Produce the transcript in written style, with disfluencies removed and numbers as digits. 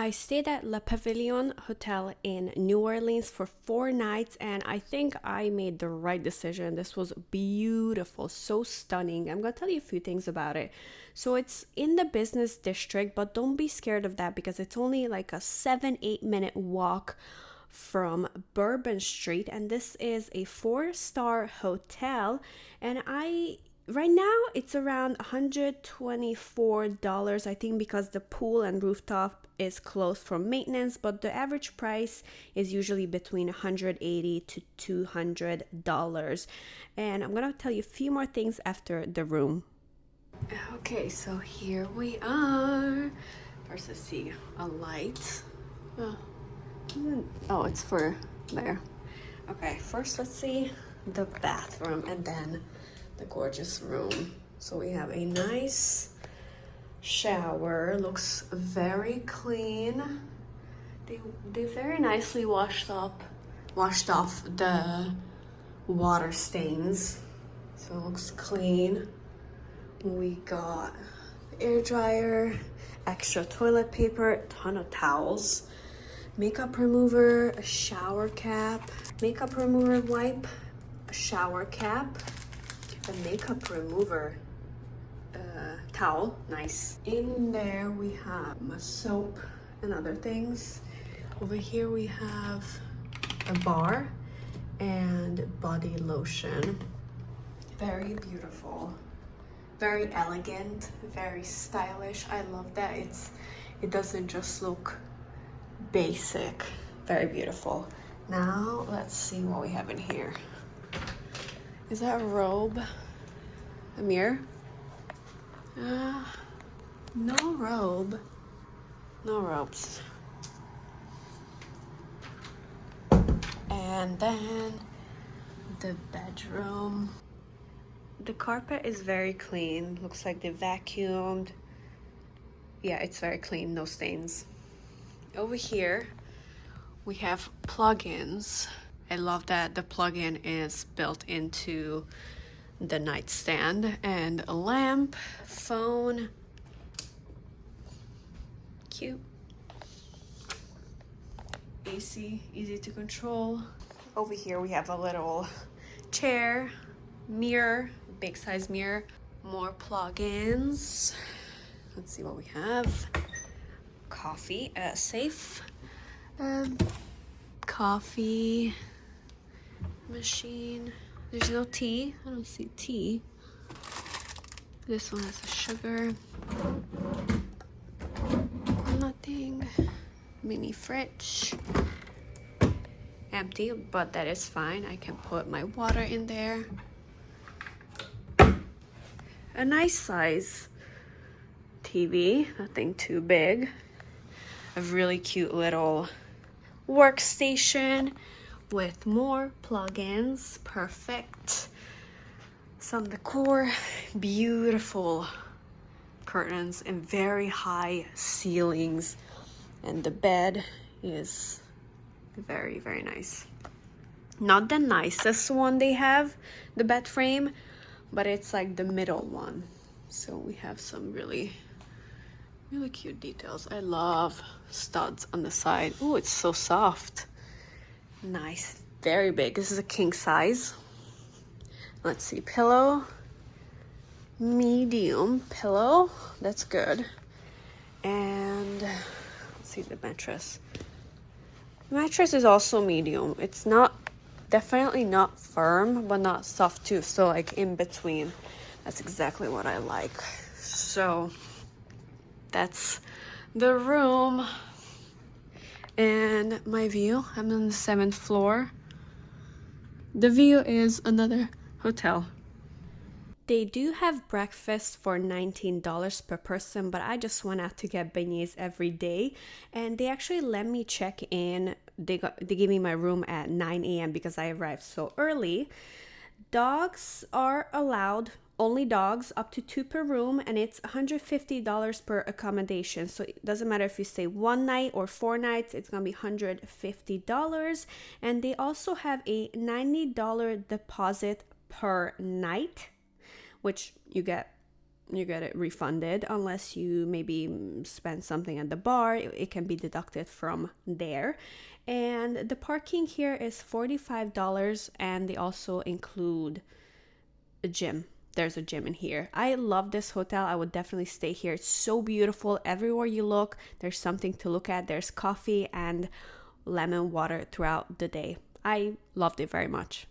I stayed at Le Pavillon Hotel in New Orleans for 4 nights, and I think I made the right decision. This was beautiful, so stunning. I'm gonna tell you a few things about it. So, it's in the business district, but don't be scared of that because it's only like a 7-8 minute walk from Bourbon Street, and this is a 4-star hotel. And I right now it's around $124, I think, because the pool and rooftop is closed for maintenance, but the average price is usually between $180 to $200. And I'm gonna tell you a few more things after the room. Okay, so here we are. First, let's see a light. Oh, it's for there. Okay, first let's see the bathroom and then the gorgeous room. So we have a nice shower, looks very clean. They very nicely washed off the water stains, so it looks clean. We got air dryer, extra toilet paper, ton of towels, makeup remover, a shower cap, makeup remover wipe, a shower cap, a makeup remover towel. Nice. In there we have my soap and other things. Over here we have a bar and body lotion. Very beautiful, very elegant, very stylish. I love that it doesn't just look basic. Very beautiful. Now let's see what we have in here. Is that a robe? A mirror? No robe. No robes. And then the bedroom. The carpet is very clean. Looks like they vacuumed. Yeah, it's very clean, no stains. Over here, we have plugins. I love that the plug-in is built into the nightstand, and a lamp, phone, cute. AC, easy to control. Over here we have a little chair, mirror, big size mirror, more plugins. Let's see what we have. Coffee, safe, coffee machine. There's no tea. I don't see tea. This one has a sugar. Nothing. Mini fridge. Empty, but that is fine. I can put my water in there. A nice size TV, nothing too big. A really cute little workstation with more plugins. Perfect. Some decor, beautiful curtains and very high ceilings, and the bed is very, very nice. Not the nicest one they have, the bed frame, but it's like the middle one. So we have some really cute details. I love studs on the side. Oh, it's so soft. Nice, very big. This is a king size. Let's see, pillow, medium pillow. That's good. And let's see the mattress. The mattress is also medium. It's definitely not firm, but not soft too. So like in between. That's exactly what I like. So that's the room. And my view, I'm on the 7th floor. The view is another hotel. They do have breakfast for $19 per person, but I just went out to get beignets every day, and they actually let me check in. They gave me my room at 9 a.m. because I arrived so early. Dogs are allowed, only dogs, up to 2 per room, and it's $150 per accommodation. So it doesn't matter if you stay 1 night or 4 nights, it's gonna be $150. And they also have a $90 deposit per night, which you get you get it refunded unless you maybe spend something at the bar. It can be deducted from there. And the parking here is $45, and they also include a gym. There's a gym in here. I love this hotel. I would definitely stay here. It's so beautiful. Everywhere you look, there's something to look at. There's coffee and lemon water throughout the day. I loved it very much.